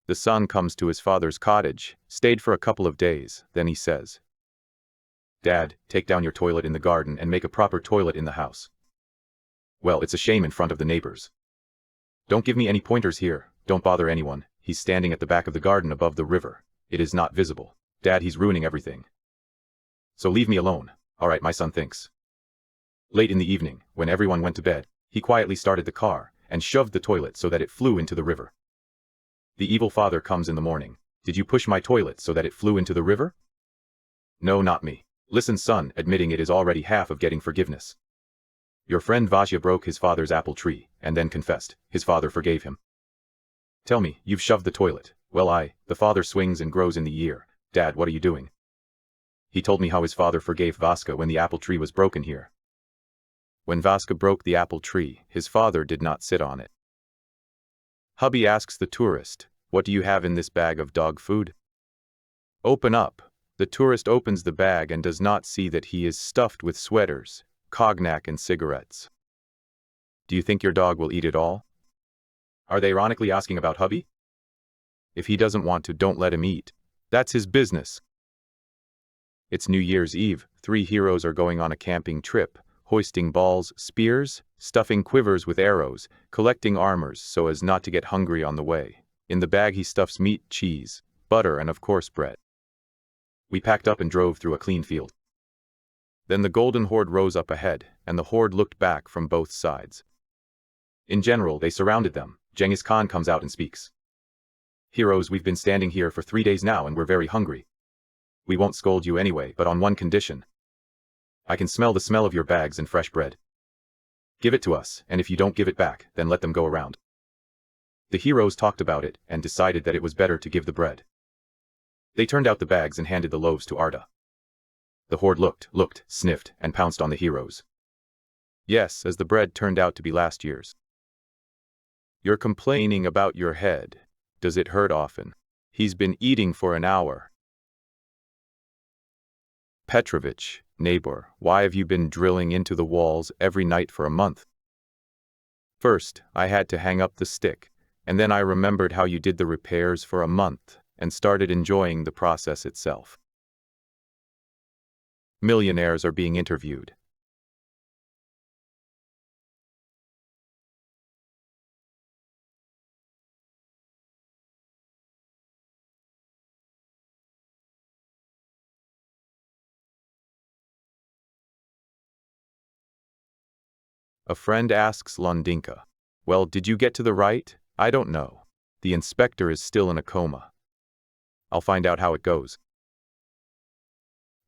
The son comes to his father's cottage, stayed for a couple of days, then he says, "Dad, take down your toilet in the garden and make a proper toilet in the house." Well, it's a shame in front of the neighbors. Don't give me any pointers here, don't bother anyone, he's standing at the back of the garden above the river. It is not visible. Dad, he's ruining everything. So leave me alone. All right, my son thinks. Late in the evening, when everyone went to bed, he quietly started the car and shoved the toilet so that it flew into the river. The evil father comes in the morning. "Did you push my toilet so that it flew into the river?" "No, not me." "Listen, son," admitting it is already half of getting forgiveness. "Your friend Vasya broke his father's apple tree and then confessed. His father forgave him." "Tell me, you've shoved the toilet." "Well, the father swings and grows in the ear." "Dad, what are you doing?" He told me how his father forgave Vaska when the apple tree was broken here. When Vaska broke the apple tree, his father did not sit on it. Hubby asks the tourist, "What do you have in this bag of dog food?" "Open up." The tourist opens the bag and does not see that he is stuffed with sweaters, cognac and cigarettes. "Do you think your dog will eat it all?" Are they ironically asking about hubby? If he doesn't want to, don't let him eat. That's his business. It's New Year's Eve. 3 heroes are going on a camping trip, hoisting balls, spears, stuffing quivers with arrows, collecting armors so as not to get hungry on the way. In the bag he stuffs meat, cheese, butter and of course bread. We packed up and drove through a clean field. Then the golden horde rose up ahead, and the horde looked back from both sides. In general, they surrounded them. Genghis Khan comes out and speaks. "Heroes, we've been standing here for 3 days now and we're very hungry. We won't scold you anyway, but on one condition. I can smell the smell of your bags and fresh bread. Give it to us, and if you don't give it back, then let them go around." The heroes talked about it and decided that it was better to give the bread. They turned out the bags and handed the loaves to Arda. The horde looked, sniffed, and pounced on the heroes. Yes, as the bread turned out to be last year's. "You're complaining about your head. Does it hurt often?" "He's been eating for an hour." "Petrovich, neighbor, why have you been drilling into the walls every night for a month?" "First, I had to hang up the stick, and then I remembered how you did the repairs for a month, and started enjoying the process itself." Millionaires are being interviewed. A friend asks Londinka, "Well, did you get to the right?" "I don't know. The inspector is still in a coma. I'll find out how it goes."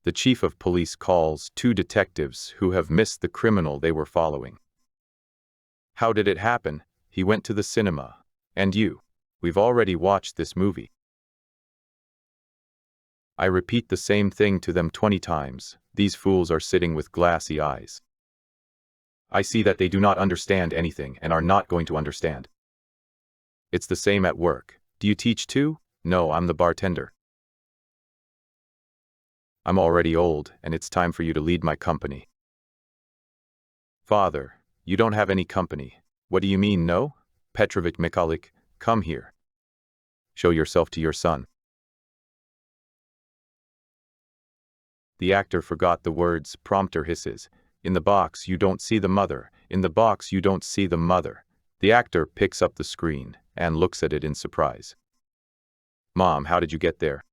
The chief of police calls 2 detectives who have missed the criminal they were following. "How did it happen?" "He went to the cinema. And you?" "We've already watched this movie." I repeat the same thing to them 20 times. These fools are sitting with glassy eyes. I see that they do not understand anything and are not going to understand. It's the same at work. "Do you teach too?" "No, I'm the bartender." "I'm already old, and it's time for you to lead my company." "Father, you don't have any company." "What do you mean, no?" "Petrovich Mikhalik, come here. Show yourself to your son." The actor forgot the words. Prompter hisses, "In the box you don't see the mother. In the box you don't see the mother." The actor picks up the screen and looks at it in surprise. "Mom, how did you get there?"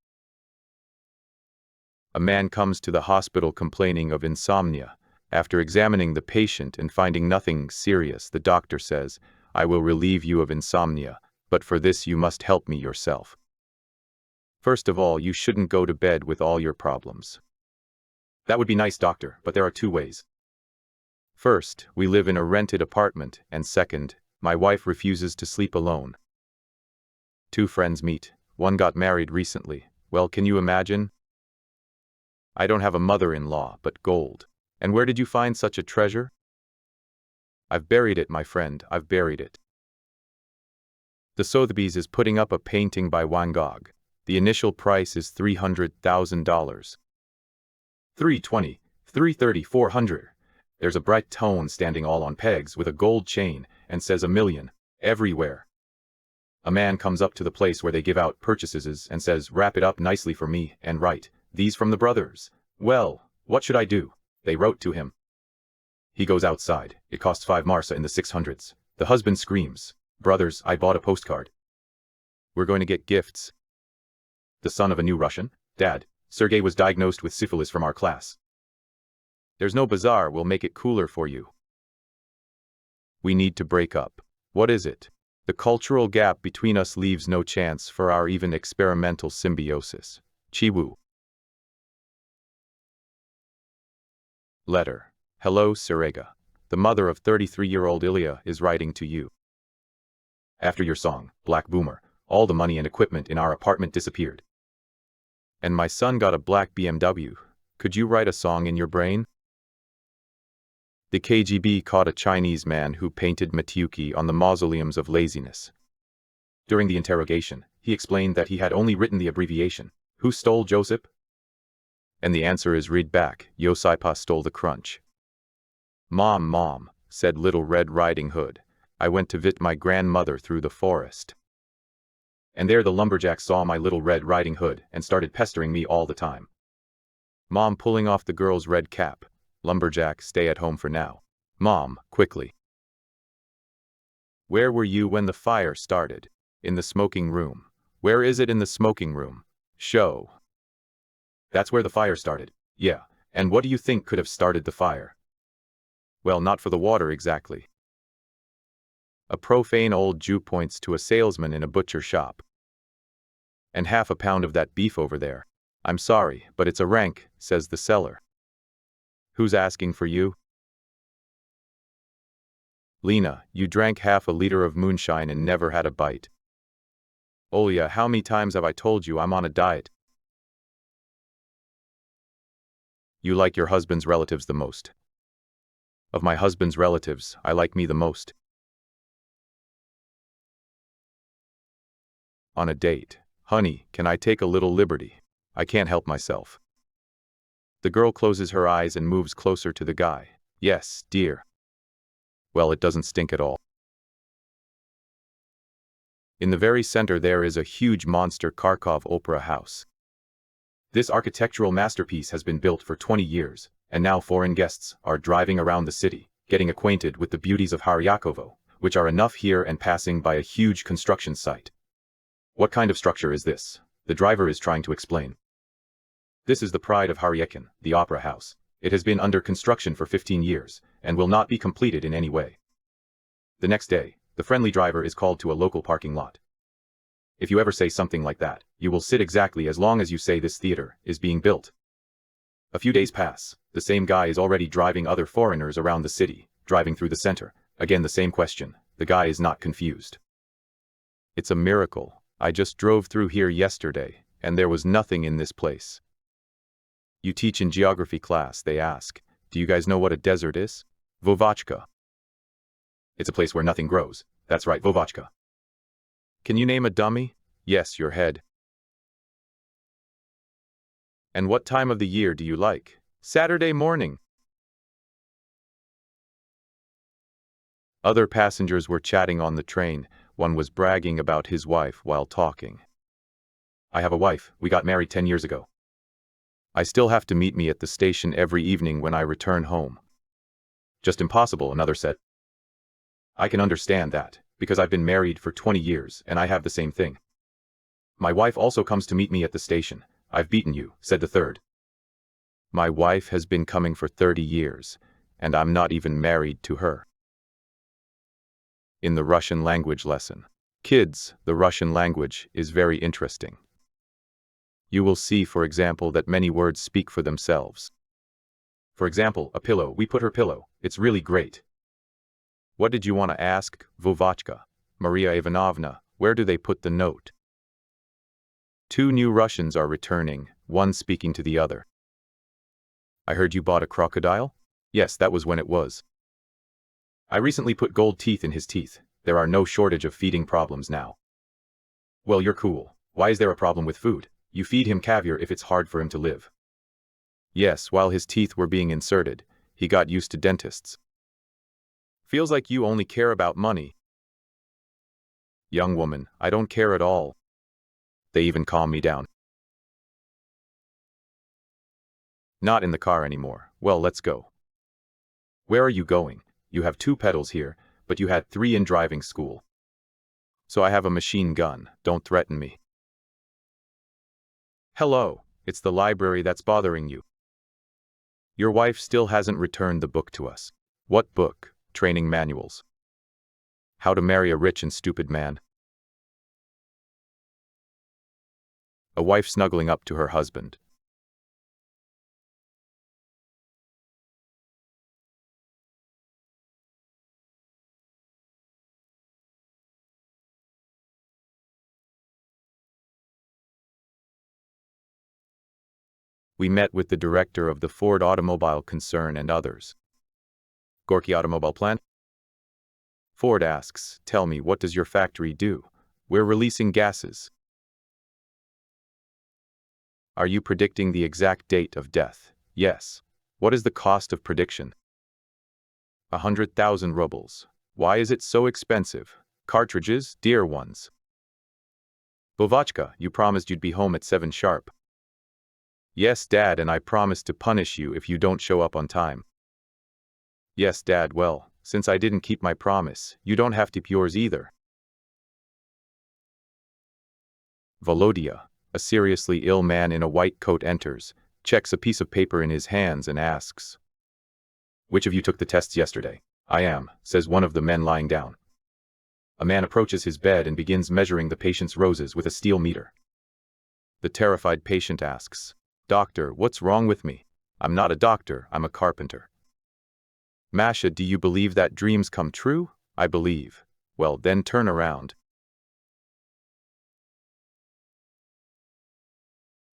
A man comes to the hospital complaining of insomnia. After examining the patient and finding nothing serious, the doctor says, "I will relieve you of insomnia, but for this you must help me yourself. First of all, you shouldn't go to bed with all your problems." "That would be nice, doctor, but there are 2 ways. First, we live in a rented apartment, and second, my wife refuses to sleep alone." 2 friends meet. One got married recently. "Well, can you imagine? I don't have a mother-in-law, but gold. And where did you find such a treasure?" "I've buried it, my friend, I've buried it." The Sotheby's is putting up a painting by Van Gogh. The initial price is $300,000. 320, 330, 400. There's a bright tone standing all on pegs with a gold chain and says $1 million everywhere. A man comes up to the place where they give out purchases and says, "Wrap it up nicely for me and write, 'These from the brothers.'" "Well, what should I do?" They wrote to him. He goes outside. It costs 5 marsa in the 600s. The husband screams, "Brothers, I bought a postcard. We're going to get gifts." The son of a new Russian? "Dad, Sergey was diagnosed with syphilis from our class. There's no bazaar, we'll make it cooler for you. We need to break up." What is it? The cultural gap between us leaves no chance for our even experimental symbiosis. Chiwu. Letter. Hello, Serega. The mother of 33-year-old Ilya is writing to you. After your song, Black Boomer, all the money and equipment in our apartment disappeared. And my son got a black BMW. Could you write a song in your brain? The KGB caught a Chinese man who painted Matyuki on the mausoleums of laziness. During the interrogation, he explained that he had only written the abbreviation. Who stole Joseph? And the answer is read back, Yosaipa stole the crunch. Mom, said Little Red Riding Hood, I went to visit my grandmother through the forest. And there the lumberjack saw my Little Red Riding Hood and started pestering me all the time. Mom pulling off the girl's red cap. Lumberjack, stay at home for now. Mom, quickly. Where were you when the fire started? In the smoking room. Where is it in the smoking room? Show. That's where the fire started. Yeah, and what do you think could have started the fire? Well, not for the water exactly. A profane old Jew points to a salesman in a butcher shop. And half a pound of that beef over there. I'm sorry, but it's a rank, says the seller. Who's asking for you? Lena, you drank half a liter of moonshine and never had a bite. Olya, how many times have I told you I'm on a diet? You like your husband's relatives the most. Of my husband's relatives, I like me the most. On a date. Honey, can I take a little liberty? I can't help myself. The girl closes her eyes and moves closer to the guy. Yes, dear. Well, it doesn't stink at all. In the very center there is a huge monster Kharkov opera house. This architectural masterpiece has been built for 20 years, and now foreign guests are driving around the city, getting acquainted with the beauties of Haryakovo, which are enough here and passing by a huge construction site. What kind of structure is this? The driver is trying to explain. This is the pride of Haryakin, the opera house. It has been under construction for 15 years, and will not be completed in any way. The next day, the friendly driver is called to a local parking lot. If you ever say something like that, you will sit exactly as long as you say this theater is being built. A few days pass, the same guy is already driving other foreigners around the city, driving through the center. Again the same question, the guy is not confused. It's a miracle, I just drove through here yesterday, and there was nothing in this place. You teach in geography class, they ask. Do you guys know what a desert is? Vovochka. It's a place where nothing grows. That's right, Vovochka. Can you name a dummy? Yes, your head. And what time of the year do you like? Saturday morning. Other passengers were chatting on the train. One was bragging about his wife while talking. I have a wife, we got married 10 years ago. I still have to meet me at the station every evening when I return home. Just impossible, another said. I can understand that, because I've been married for 20 years and I have the same thing. My wife also comes to meet me at the station. I've beaten you, said the third. My wife has been coming for 30 years, and I'm not even married to her. In the Russian language lesson. Kids, the Russian language is very interesting. You will see, for example, that many words speak for themselves. For example, a pillow, we put her pillow, it's really great. What did you want to ask, Vovochka? Maria Ivanovna, where do they put the note? 2 new Russians are returning, one speaking to the other. I heard you bought a crocodile? Yes, that was when it was. I recently put gold teeth in his teeth. There are no shortage of feeding problems now. Well, you're cool. Why is there a problem with food? You feed him caviar if it's hard for him to live. Yes, while his teeth were being inserted, he got used to dentists. Feels like you only care about money. Young woman, I don't care at all. They even calm me down. Not in the car anymore. Well, let's go. Where are you going? You have 2 pedals here, but you had 3 in driving school. So I have a machine gun. Don't threaten me. Hello, it's the library that's bothering you. Your wife still hasn't returned the book to us. What book? Training manuals. How to marry a rich and stupid man. A wife snuggling up to her husband. We met with the director of the Ford automobile concern and others. Gorky Automobile Plant? Ford asks, tell me, what does your factory do? We're releasing gases. Are you predicting the exact date of death? Yes. What is the cost of prediction? 100,000 rubles. Why is it so expensive? Cartridges, dear ones. Bovachka, you promised you'd be home at 7 sharp. Yes, Dad, and I promised to punish you if you don't show up on time. Yes, Dad, well, since I didn't keep my promise, you don't have to keep yours either. Volodya, a seriously ill man in a white coat enters, checks a piece of paper in his hands and asks, which of you took the tests yesterday? I am, says one of the men lying down. A man approaches his bed and begins measuring the patient's roses with a steel meter. The terrified patient asks, Doctor, what's wrong with me? I'm not a doctor, I'm a carpenter. Masha, do you believe that dreams come true? I believe. Well, then turn around.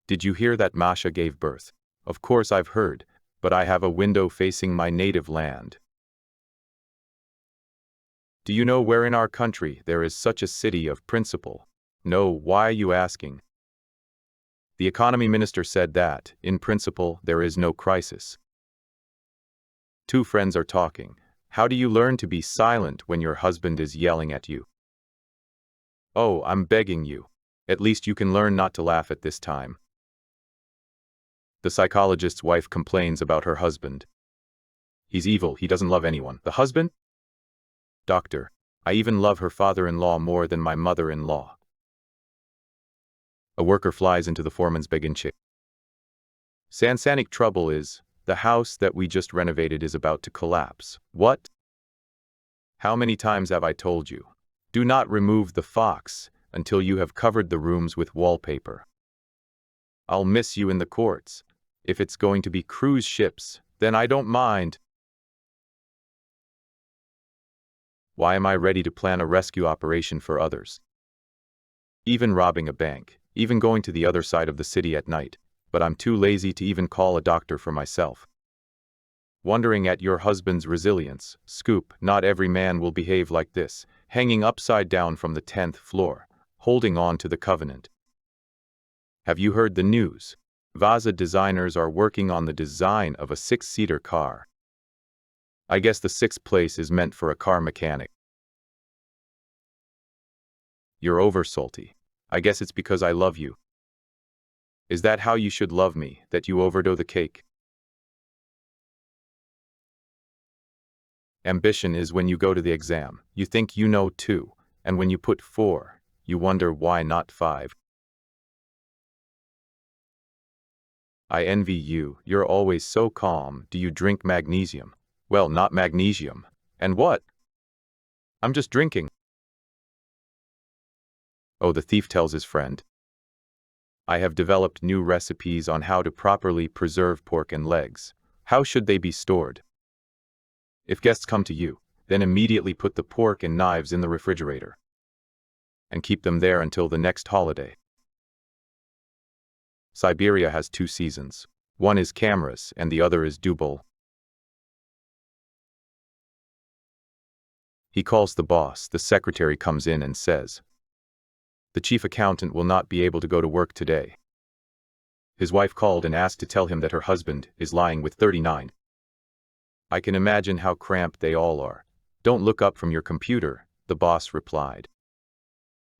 Did you hear that Masha gave birth? Of course I've heard, but I have a window facing my native land. Do you know where in our country there is such a city of principle? No, why are you asking? The economy minister said that, in principle, there is no crisis. 2 friends are talking. How do you learn to be silent when your husband is yelling at you? Oh, I'm begging you. At least you can learn not to laugh at this time. The psychologist's wife complains about her husband. He's evil, he doesn't love anyone. The husband? Doctor, I even love her father-in-law more than my mother-in-law. A worker flies into the foreman's beginche. Sansanic trouble is, the house that we just renovated is about to collapse. What? How many times have I told you? Do not remove the fox until you have covered the rooms with wallpaper. I'll miss you in the courts. If it's going to be cruise ships, then I don't mind. Why am I ready to plan a rescue operation for others? Even robbing a bank, even going to the other side of the city at night, but I'm too lazy to even call a doctor for myself. Wondering at your husband's resilience, Scoop, not every man will behave like this, hanging upside down from the 10th floor, holding on to the covenant. Have you heard the news? Vaza designers are working on the design of a 6-seater car. I guess the 6th place is meant for a car mechanic. You're over salty. I guess it's because I love you. Is that how you should love me, that you overdo the cake? Ambition is when you go to the exam, you think you know 2, and when you put 4, you wonder why not 5. I envy you, you're always so calm. Do you drink magnesium? Well, not magnesium. And what? I'm just drinking. Oh, the thief tells his friend. I have developed new recipes on how to properly preserve pork and legs. How should they be stored? If guests come to you, then immediately put the pork and knives in the refrigerator. And keep them there until the next holiday. Siberia has 2 seasons. One is cameras and the other is Dubal. He calls the boss, the secretary comes in and says, the chief accountant will not be able to go to work today. His wife called and asked to tell him that her husband is lying with 39. I can imagine how cramped they all are. Don't look up from your computer, the boss replied.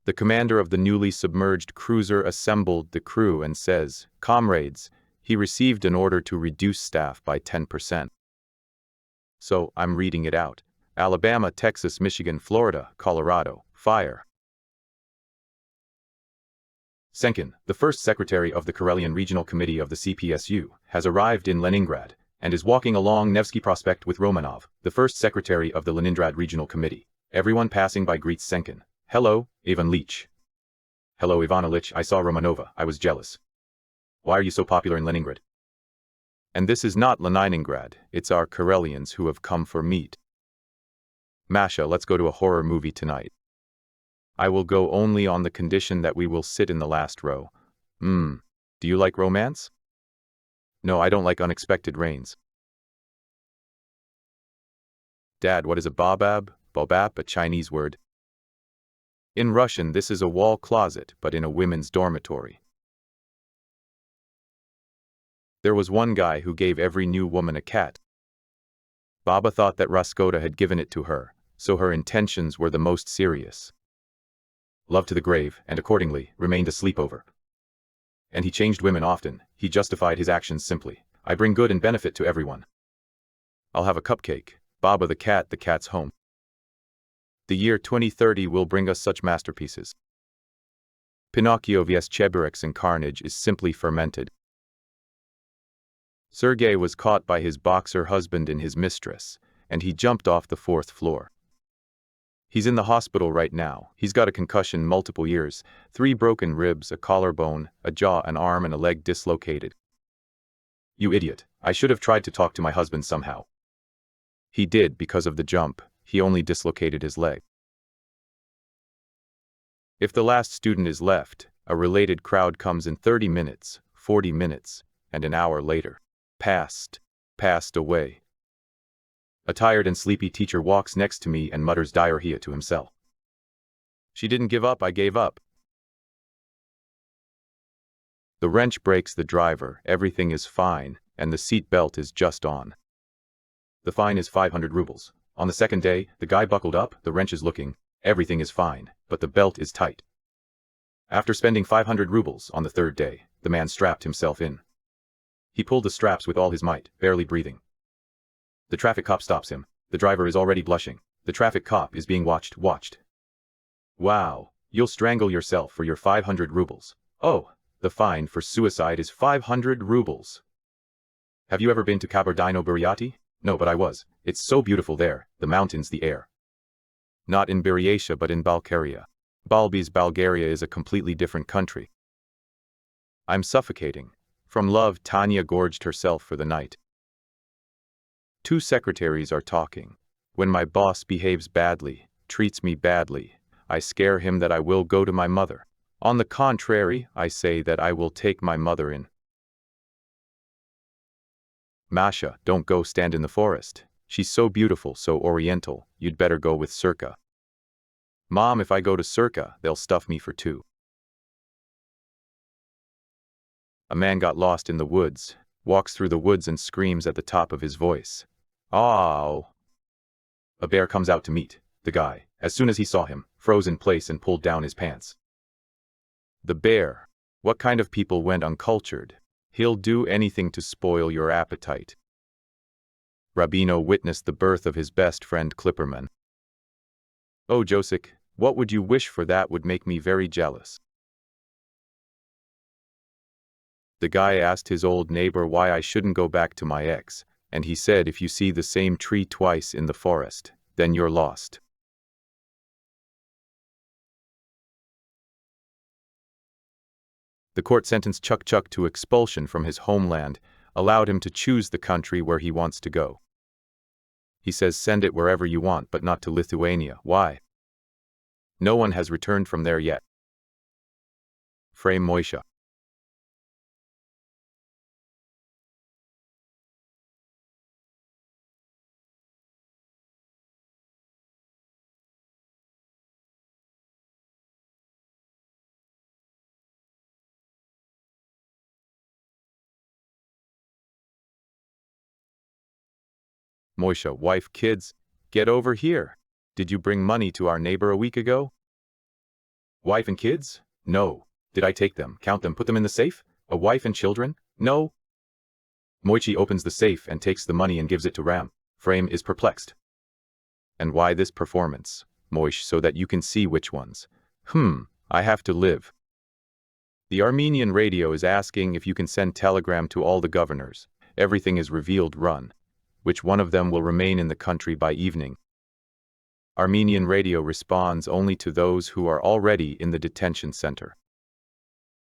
The commander of the newly submerged cruiser assembled the crew and says, "Comrades, he received an order to reduce staff by 10%. So, I'm reading it out. Alabama, Texas, Michigan, Florida, Colorado, fire. Senkin, the first secretary of the Karelian Regional Committee of the CPSU, has arrived in Leningrad and is walking along Nevsky Prospect with Romanov, the first secretary of the Leningrad Regional Committee. Everyone passing by greets Senkin. "Hello, Ivan Lich." "Hello, Ivana Lich, I saw Romanova, I was jealous." "Why are you so popular in Leningrad?" "And this is not Leningrad, it's our Karelians who have come for meat." "Masha, let's go to a horror movie tonight." "I will go only on the condition that we will sit in the last row." Do you like romance?" "No, I don't like unexpected rains." "Dad, what is a baobab?" "Baobab, a Chinese word. In Russian, this is a wall closet, but in a women's dormitory. There was one guy who gave every new woman a cat. Baba thought that Raskoda had given it to her, so her intentions were the most serious. Love to the grave, and accordingly, remained a sleepover. And he changed women often. He justified his actions simply. "I bring good and benefit to everyone. I'll have a cupcake. Baba the cat's home." The year 2030 will bring us such masterpieces. Pinocchio vs. Chebureks and Carnage is simply fermented. Sergei was caught by his boxer husband and his mistress, and he jumped off the 4th floor. He's in the hospital right now. He's got a concussion, multiple years, 3 broken ribs, a collarbone, a jaw, an arm, and a leg dislocated. "You idiot. I should have tried to talk to my husband somehow." He did because of the jump. He only dislocated his leg. If the last student is left, a related crowd comes in 30 minutes, 40 minutes, and an hour later. Passed away. A tired and sleepy teacher walks next to me and mutters diarrhea to himself. "She didn't give up, I gave up." The wrench breaks the driver, everything is fine, and the seat belt is just on. The fine is 500 rubles. On the second day, the guy buckled up, the wrench is looking, everything is fine, but the belt is tight. After spending 500 rubles on the third day, the man strapped himself in. He pulled the straps with all his might, barely breathing. The traffic cop stops him. The driver is already blushing. The traffic cop is being watched. "Wow, you'll strangle yourself for your 500 rubles. Oh, the fine for suicide is 500 rubles. Have you ever been to Kabardino-Buryati? No, but I was. It's so beautiful there, the mountains, the air. Not in Buryatia but in Bulgaria. Bulgaria is a completely different country. I'm suffocating. From love, Tanya gorged herself for the night. 2 secretaries are talking. When my boss behaves badly, treats me badly, I scare him that I will go to my mother. On the contrary, I say that I will take my mother in. "Masha, don't go stand in the forest. She's so beautiful, so oriental, you'd better go with Circa." "Mom, if I go to Circa, they'll stuff me for 2. A man got lost in the woods, walks through the woods and screams at the top of his voice. "Ow!" A bear comes out to meet the guy. As soon as he saw him, froze in place and pulled down his pants. The bear. What kind of people went uncultured? He'll do anything to spoil your appetite. Rabino witnessed the birth of his best friend Clipperman. "Oh, Josik, what would you wish for? That would make me very jealous." The guy asked his old neighbor why I shouldn't go back to my ex, and he said, "If you see the same tree twice in the forest, then you're lost." The court sentenced Chuk to expulsion from his homeland, allowed him to choose the country where he wants to go. He says, "Send it wherever you want, but not to Lithuania." Why? No one has returned from there yet. Frame Moisha. Moisha, wife, kids, get over here. Did you bring money to our neighbor a week ago? Wife and kids? No. Did I take them, count them, put them in the safe? A wife and children? No. Moichi opens the safe and takes the money and gives it to Ram. Frame is perplexed. And why this performance? Moish, so that you can see which ones. I have to live. The Armenian radio is asking if you can send telegram to all the governors. Everything is revealed, run. Which one of them will remain in the country by evening? Armenian radio responds only to those who are already in the detention center.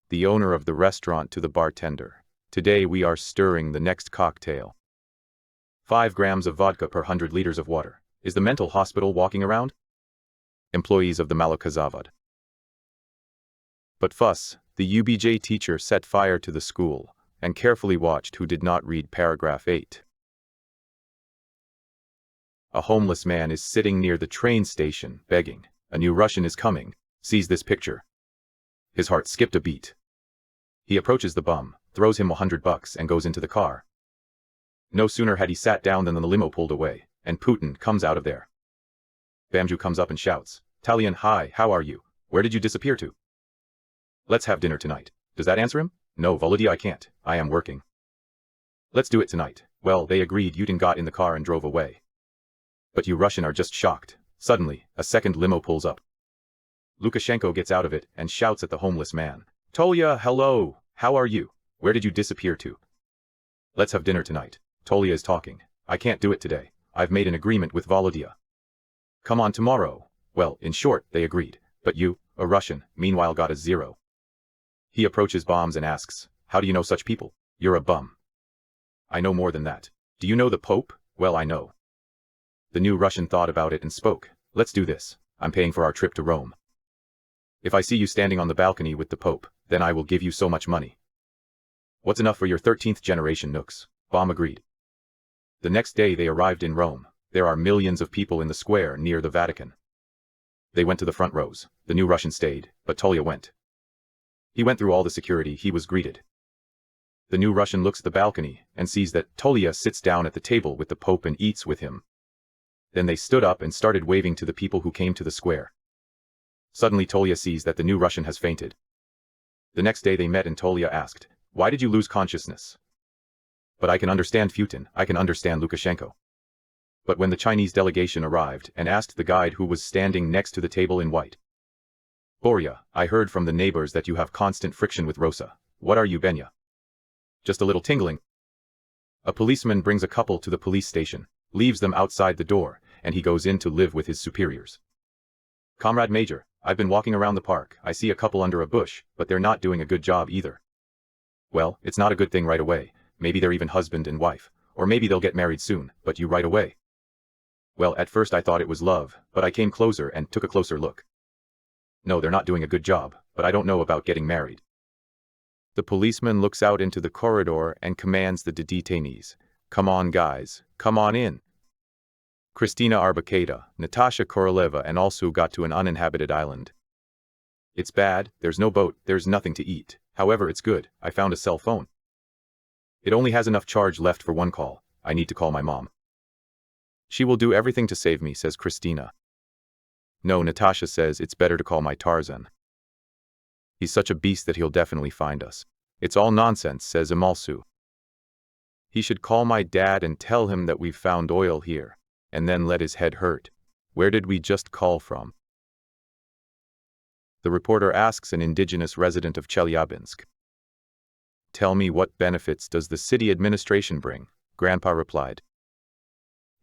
The owner of the restaurant to the bartender. Today we are stirring the next cocktail. 5 grams of vodka per 100 liters of water. Is the mental hospital walking around? Employees of the Malakazavad. But fuss, the UBJ teacher set fire to the school and carefully watched who did not read paragraph 8. A homeless man is sitting near the train station, begging. A new Russian is coming, sees this picture. His heart skipped a beat. He approaches the bum, throws him $100 and goes into the car. No sooner had he sat down than the limo pulled away, and Putin comes out of there. Bamju comes up and shouts, "Talion, hi, how are you? Where did you disappear to? Let's have dinner tonight." Does that answer him? No, Volodya, I can't. I am working. Let's do it tonight. Well, they agreed. Yudin got in the car and drove away. But you Russian are just shocked. Suddenly, a second limo pulls up. Lukashenko gets out of it and shouts at the homeless man. "Tolya, hello, how are you? Where did you disappear to? Let's have dinner tonight." Tolya is talking. "I can't do it today. I've made an agreement with Volodya. Come on tomorrow." Well, in short, they agreed. But you, a Russian, meanwhile got a 0. He approaches Bombs and asks, "How do you know such people?" "You're a bum." "I know more than that. Do you know the Pope?" "Well, I know." The new Russian thought about it and spoke. "Let's do this. I'm paying for our trip to Rome. If I see you standing on the balcony with the Pope, then I will give you so much money." "What's enough for your 13th generation nooks?" Bomb agreed. The next day they arrived in Rome. There are millions of people in the square near the Vatican. They went to the front rows. The new Russian stayed, but Tolya went. He went through all the security. He was greeted. The new Russian looks at the balcony and sees that Tolya sits down at the table with the Pope and eats with him. Then they stood up and started waving to the people who came to the square. Suddenly Tolya sees that the new Russian has fainted. The next day they met and Tolya asked, "Why did you lose consciousness?" "But I can understand Putin, I can understand Lukashenko." But when the Chinese delegation arrived and asked the guide who was standing next to the table in white, "Borya, I heard from the neighbors that you have constant friction with Rosa. What are you, Benya?" "Just a little tingling." A policeman brings a couple to the police station, leaves them outside the door, and he goes in to live with his superiors. "Comrade Major, I've been walking around the park. I see a couple under a bush, but they're not doing a good job either." "Well, it's not a good thing right away. Maybe they're even husband and wife, or maybe they'll get married soon, but you right away." "Well, at first I thought it was love, but I came closer and took a closer look. No, they're not doing a good job, but I don't know about getting married." The policeman looks out into the corridor and commands the detainees, "Come on guys, come on in." Kristina Arbakeda, Natasha Koroleva and also got to an uninhabited island. "It's bad, there's no boat, there's nothing to eat. However, it's good, I found a cell phone. It only has enough charge left for one call. I need to call my mom." "She will do everything to save me," says Kristina. "No," Natasha says, "it's better to call my Tarzan. He's such a beast that he'll definitely find us." "It's all nonsense," says Amalsu. "He should call my dad and tell him that we've found oil here, and then let his head hurt. Where did we just call from?" The reporter asks an indigenous resident of Chelyabinsk. "Tell me, what benefits does the city administration bring?" Grandpa replied.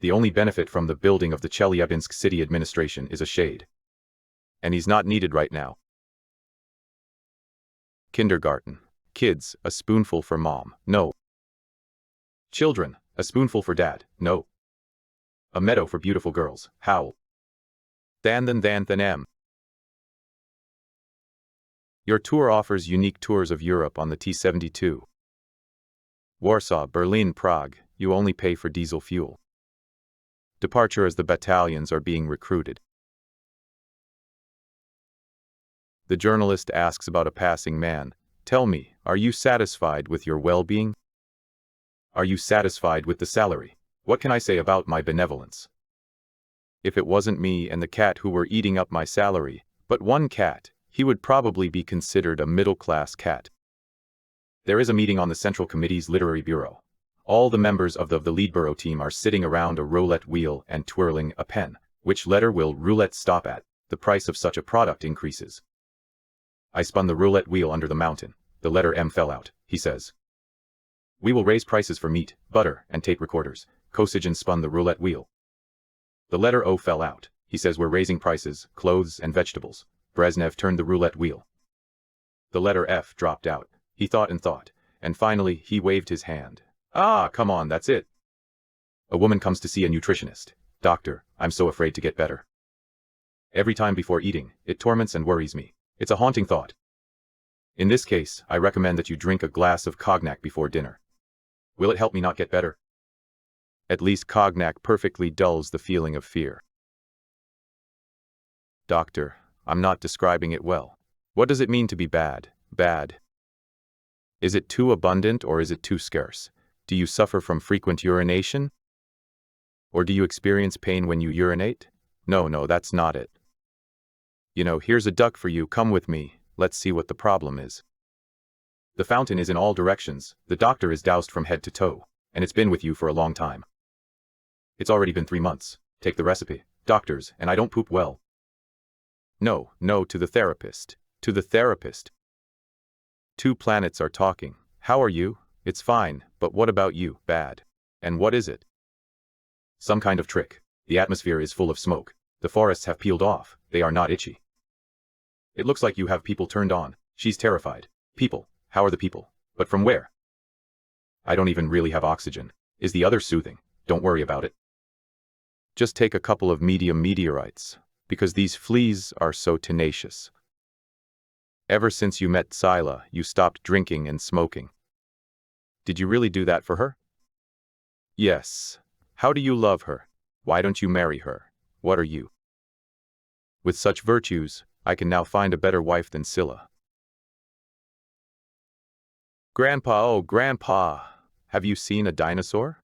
"The only benefit from the building of the Chelyabinsk city administration is a shade. And he's not needed right now." Kindergarten. Kids, a spoonful for mom. No. Children, a spoonful for dad. No. A meadow for beautiful girls. Howl. Than. Your tour offers unique tours of Europe on the T-72. Warsaw, Berlin, Prague, you only pay for diesel fuel. Departure as the battalions are being recruited. The journalist asks about a passing man. "Tell me, are you satisfied with your well-being? Are you satisfied with the salary? What can I say about my benevolence? If it wasn't me and the cat who were eating up my salary, but one cat, He would probably be considered a middle-class cat. There is a meeting on the Central Committee's Literary Bureau. All the members of the Leadborough team are sitting around a roulette wheel and twirling a pen. Which letter will roulette stop at? The price of such a product increases. I spun the roulette wheel under the mountain. The letter M fell out, he says. We will raise prices for meat, butter, and tape recorders. Kosygin spun the roulette wheel. The letter O fell out. He says we're raising prices, clothes, and vegetables. Brezhnev turned the roulette wheel. The letter F dropped out. He thought, and finally he waved his hand. Ah, come on, that's it. A woman comes to see a nutritionist. Doctor, I'm so afraid to get better. Every time before eating, it torments and worries me. It's a haunting thought. In this case, I recommend that you drink a glass of cognac before dinner. Will it help me not get better? At least cognac perfectly dulls the feeling of fear. Doctor, I'm not describing it well. What does it mean to be bad? Bad. Is it too abundant or is it too scarce? Do you suffer from frequent urination? Or do you experience pain when you urinate? No, that's not it. Here's a duck for you, come with me, let's see what the problem is. The fountain is in all directions, the doctor is doused from head to toe, and it's been with you for a long time. It's already been 3 months. Take the recipe. Doctors, and I don't poop well. No, to the therapist. To the therapist. Two planets are talking. How are you? It's fine, but what about you? Bad. And what is it? Some kind of trick. The atmosphere is full of smoke. The forests have peeled off. They are not itchy. It looks like you have people turned on. She's terrified. People. How are the people? But from where? I don't even really have oxygen. Is the other soothing? Don't worry about it. Just take a couple of medium meteorites, because these fleas are so tenacious. Ever since you met Sila, you stopped drinking and smoking. Did you really do that for her? Yes. How do you love her? Why don't you marry her? What are you? With such virtues, I can now find a better wife than Sila. Grandpa, oh Grandpa, have you seen a dinosaur?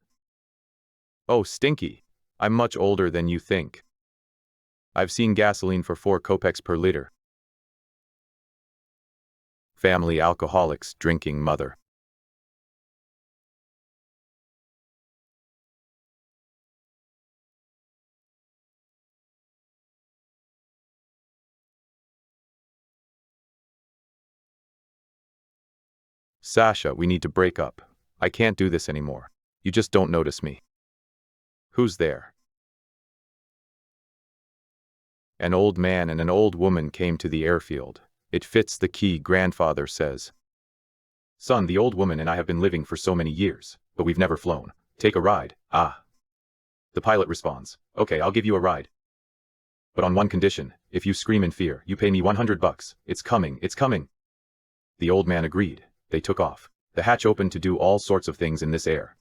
Oh Stinky, I'm much older than you think. I've seen gasoline for 4 kopecks per liter. Family alcoholics drinking mother. Sasha, we need to break up. I can't do this anymore. You just don't notice me. Who's there? An old man and an old woman came to the airfield. It fits the key, grandfather says. Son, the old woman and I have been living for so many years, but we've never flown. Take a ride. Ah. The pilot responds, okay, I'll give you a ride. But on one condition, if you scream in fear, you pay me $100. It's coming, it's coming. The old man agreed. They took off. The hatch opened to do all sorts of things in this air.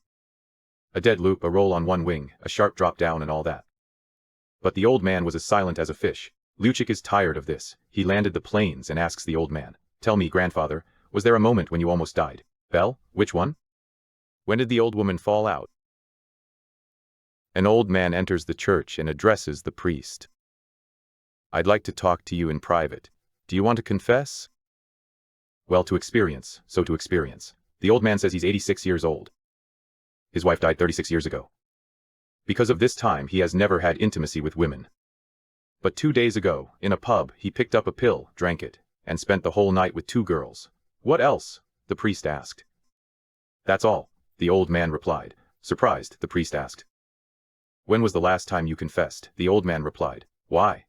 A dead loop, a roll on one wing, a sharp drop down and all that. But the old man was as silent as a fish. Luchik is tired of this. He landed the planes and asks the old man, tell me, grandfather, was there a moment when you almost died? Bell, which one? When did the old woman fall out? An old man enters the church and addresses the priest. I'd like to talk to you in private. Do you want to confess? Well, to experience, so to experience. The old man says he's 86 years old. His wife died 36 years ago. Because of this time, he has never had intimacy with women. But 2 days ago, in a pub, he picked up a pill, drank it, and spent the whole night with 2 girls. What else? The priest asked. That's all, the old man replied. Surprised, the priest asked. When was the last time you confessed? The old man replied. Why?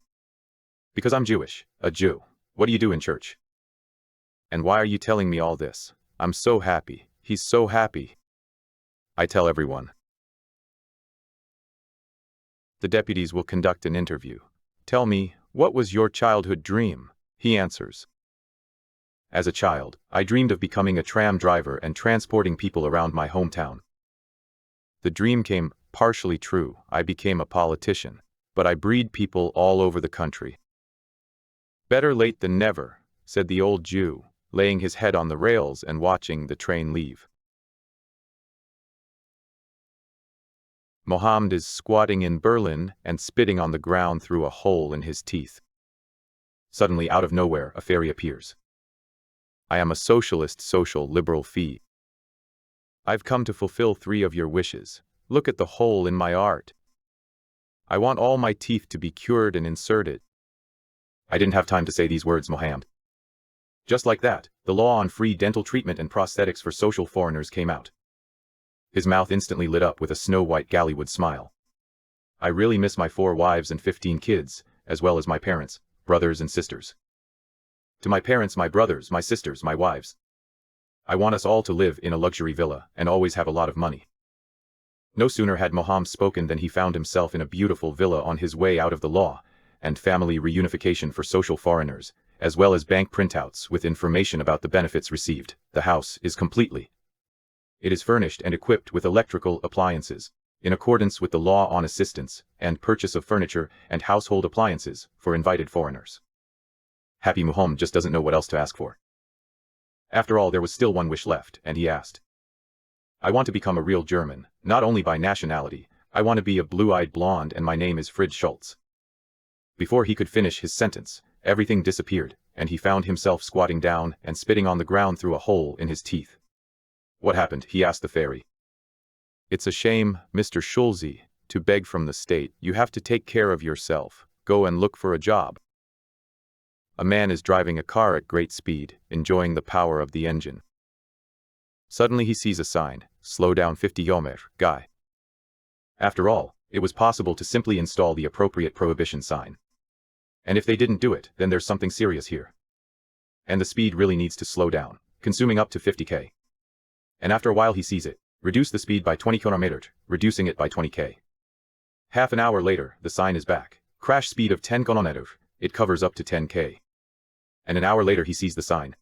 Because I'm Jewish, a Jew. What do you do in church? And why are you telling me all this? I'm so happy. He's so happy. I tell everyone. The deputies will conduct an interview. Tell me, what was your childhood dream? He answers. As a child, I dreamed of becoming a tram driver and transporting people around my hometown. The dream came partially true. I became a politician, but I breed people all over the country. Better late than never, said the old Jew, laying his head on the rails and watching the train leave. Mohammed is squatting in Berlin and spitting on the ground through a hole in his teeth. Suddenly, out of nowhere, a fairy appears. I am a socialist, social liberal fee. I've come to fulfill 3 of your wishes. Look at the hole in my art. I want all my teeth to be cured and inserted. I didn't have time to say these words, Mohammed. Just like that, the law on free dental treatment and prosthetics for social foreigners came out. His mouth instantly lit up with a snow-white Gallywood smile. I really miss my 4 wives and 15 kids, as well as my parents, brothers and sisters. To my parents, my brothers, my sisters, my wives. I want us all to live in a luxury villa and always have a lot of money. No sooner had Mohammed spoken than he found himself in a beautiful villa on his way out of the law, and family reunification for social foreigners, as well as bank printouts with information about the benefits received. The house is completely. It is furnished and equipped with electrical appliances, in accordance with the law on assistance and purchase of furniture and household appliances for invited foreigners. Happy Mohammed just doesn't know what else to ask for. After all, there was still one wish left, and he asked, I want to become a real German, not only by nationality. I want to be a blue-eyed blonde, and my name is Fritz Schultz. Before he could finish his sentence, everything disappeared, and he found himself squatting down and spitting on the ground through a hole in his teeth. What happened? He asked the fairy. It's a shame, Mr. Schulze, to beg from the state. You have to take care of yourself. Go and look for a job. A man is driving a car at great speed, enjoying the power of the engine. Suddenly he sees a sign, slow down 50 km, guy. After all, it was possible to simply install the appropriate prohibition sign. And if they didn't do it, then there's something serious here. And the speed really needs to slow down, consuming up to 50 km. And after a while he sees it, reduce the speed by 20 km, reducing it by 20 km. Half an hour later, the sign is back, crash speed of 10 km, it covers up to 10 km. And an hour later he sees the sign.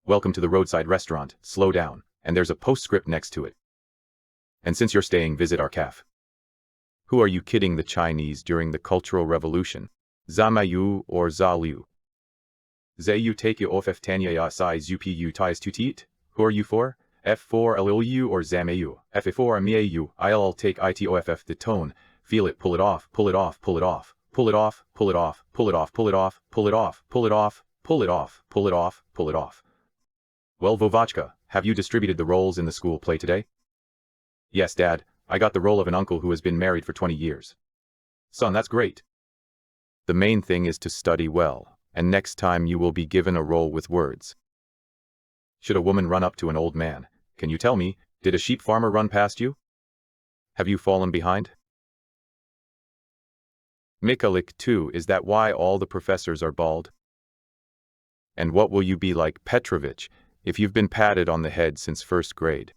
Welcome to the roadside restaurant, slow down, and there's a postscript next to it. And since you're staying, visit our cafe. Who are you kidding? The Chinese during the Cultural Revolution? Zamayu or Zaliu? Zayu take you off Ftanya ya sai zupu ties to teat? Who are you for? F4 LLU or Zamayu? F4 Miayu, I'll take ITOFF the tone, feel it, pull it off, pull it off, pull it off, pull it off, pull it off, pull it off, pull it off, pull it off, pull it off, pull it off, pull it off, pull it off. Well, Vovachka, have you distributed the roles in the school play today? Yes, Dad, I got the role of an uncle who has been married for 20 years. Son, that's great. The main thing is to study well, and next time you will be given a role with words. Should a woman run up to an old man, can you tell me, did a sheep farmer run past you? Have you fallen behind? Mikalik too, is that why all the professors are bald? And what will you be like, Petrovich, if you've been patted on the head since first grade?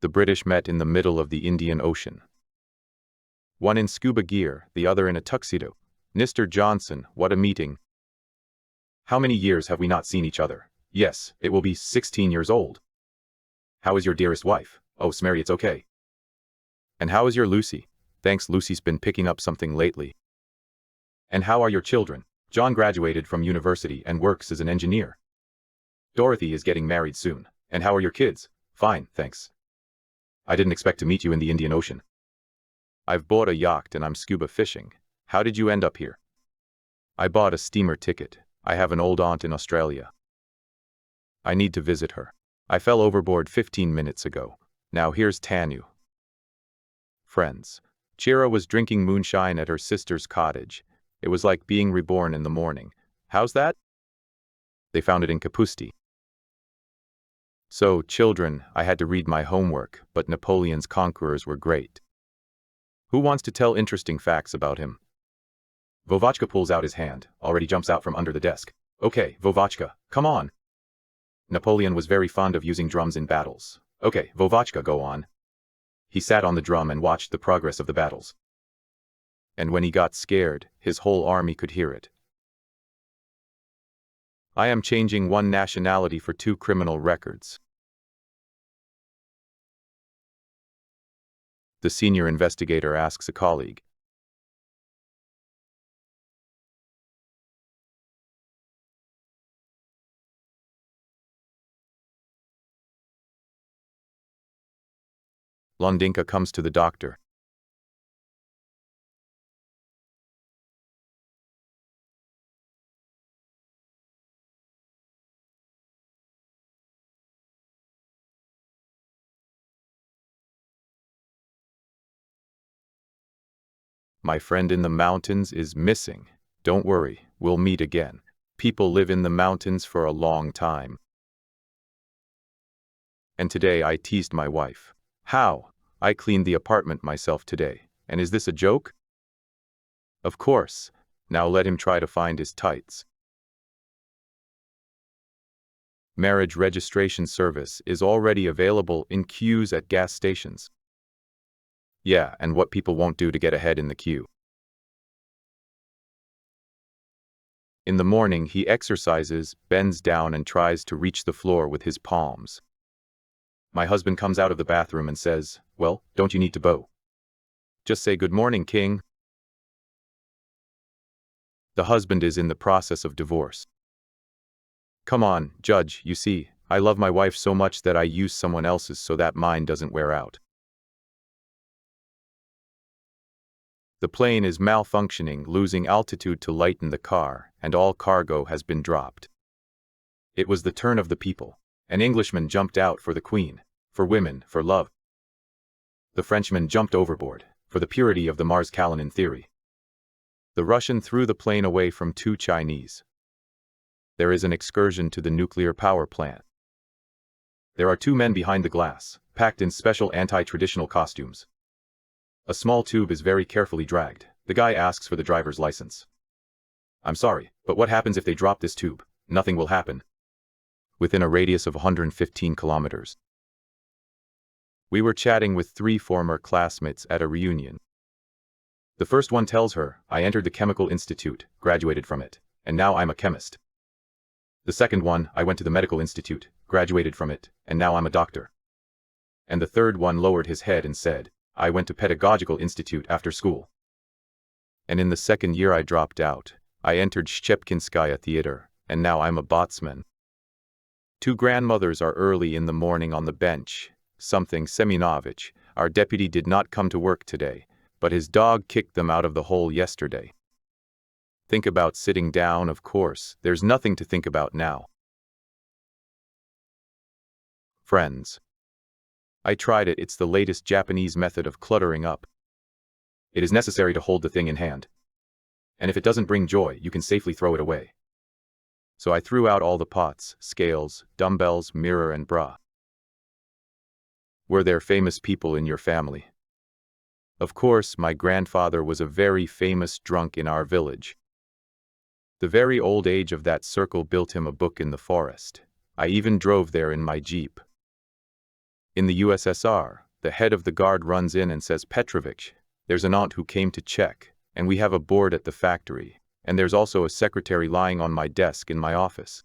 The British met in the middle of the Indian Ocean. One in scuba gear, the other in a tuxedo. Mr. Johnson, what a meeting. How many years have we not seen each other? Yes, it will be 16 years old. How is your dearest wife? Oh, Smary, it's okay. And how is your Lucy? Thanks, Lucy's been picking up something lately. And how are your children? John graduated from university and works as an engineer. Dorothy is getting married soon. And how are your kids? Fine, thanks. I didn't expect to meet you in the Indian Ocean. I've bought a yacht and I'm scuba fishing. How did you end up here? I bought a steamer ticket. I have an old aunt in Australia. I need to visit her. I fell overboard 15 minutes ago. Now here's Tanu. Friends. Chira was drinking moonshine at her sister's cottage. It was like being reborn in the morning. How's that? They found it in Kapusti. So, children, I had to read my homework, but Napoleon's conquerors were great. Who wants to tell interesting facts about him? Vovachka pulls out his hand, already jumps out from under the desk. Okay, Vovachka, come on. Napoleon was very fond of using drums in battles. Okay, Vovachka, go on. He sat on the drum and watched the progress of the battles. And when he got scared, his whole army could hear it. I am changing one nationality for 2 criminal records. The senior investigator asks a colleague. Londinka comes to the doctor. My friend in the mountains is missing. Don't worry, we'll meet again. People live in the mountains for a long time. And today I teased my wife. How? I cleaned the apartment myself today. And is this a joke? Of course. Now let him try to find his tights. Marriage registration service is already available in queues at gas stations. Yeah, and what people won't do to get ahead in the queue. In the morning he exercises, bends down and tries to reach the floor with his palms. My husband comes out of the bathroom and says, "Well, don't you need to bow? Just say good morning, king." The husband is in the process of divorce. Come on, Judge, you see, I love my wife so much that I use someone else's so that mine doesn't wear out. The plane is malfunctioning, losing altitude to lighten the car, and all cargo has been dropped. It was the turn of the people. An Englishman jumped out for the Queen, for women, for love. The Frenchman jumped overboard, for the purity of the Mars-Kalinin theory. The Russian threw the plane away from 2 Chinese. There is an excursion to the nuclear power plant. There are 2 men behind the glass, packed in special anti-traditional costumes. A small tube is very carefully dragged. The guy asks for the driver's license. I'm sorry, but what happens if they drop this tube? Nothing will happen. Within a radius of 115 kilometers. We were chatting with 3 former classmates at a reunion. The first one tells her, I entered the Chemical Institute, graduated from it, and now I'm a chemist. The second one, I went to the Medical Institute, graduated from it, and now I'm a doctor. And the third one lowered his head and said, I went to Pedagogical Institute after school. And in the second year I dropped out. I entered Shchepkinskaya Theater, and now I'm a botsman. 2 grandmothers are early in the morning on the bench. Something Semyonovich, our deputy, did not come to work today, but his dog kicked them out of the hole yesterday. Think about sitting down, of course. There's nothing to think about now. Friends. I tried it. It's the latest Japanese method of cluttering up. It is necessary to hold the thing in hand. And if it doesn't bring joy, you can safely throw it away. So I threw out all the pots, scales, dumbbells, mirror and bra. Were there famous people in your family? Of course, my grandfather was a very famous drunk in our village. The very old age of that circle built him a book in the forest. I even drove there in my Jeep. In the USSR, the head of the guard runs in and says, Petrovich, there's an aunt who came to check, and we have a board at the factory, and there's also a secretary lying on my desk in my office.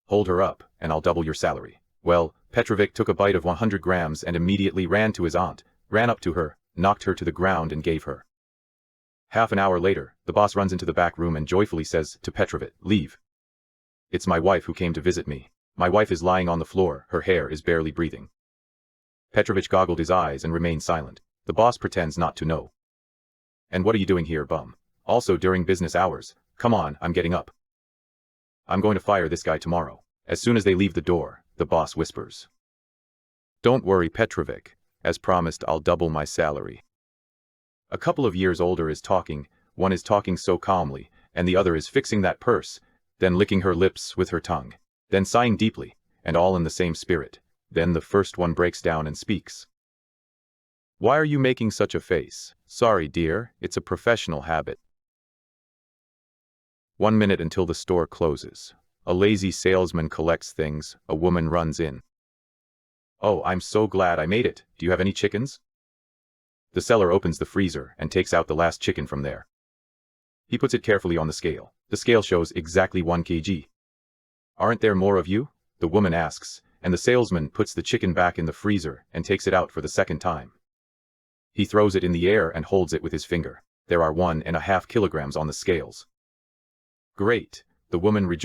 Hold her up, and I'll double your salary. Well, Petrovich took a bite of 100 grams and immediately ran to his aunt, ran up to her, knocked her to the ground and gave her. Half an hour later, the boss runs into the back room and joyfully says to Petrovich, leave. It's my wife who came to visit me. My wife is lying on the floor, her hair is barely breathing. Petrovich goggled his eyes and remained silent. The boss pretends not to know. And what are you doing here, bum? Also during business hours. Come on, I'm getting up. I'm going to fire this guy tomorrow. As soon as they leave the door, the boss whispers. Don't worry, Petrovich. As promised, I'll double my salary. A couple of years older is talking, one is talking so calmly, and the other is fixing that purse, then licking her lips with her tongue, then sighing deeply, and all in the same spirit. Then the first one breaks down and speaks. Why are you making such a face? Sorry, dear, it's a professional habit. 1 minute until the store closes. A lazy salesman collects things, a woman runs in. Oh, I'm so glad I made it. Do you have any chickens? The seller opens the freezer and takes out the last chicken from there. He puts it carefully on the scale. The scale shows exactly 1 kg. Aren't there more of you? The woman asks, and the salesman puts the chicken back in the freezer and takes it out for the second time. He throws it in the air and holds it with his finger. There are 1.5 kilograms on the scales. Great, the woman rejoices.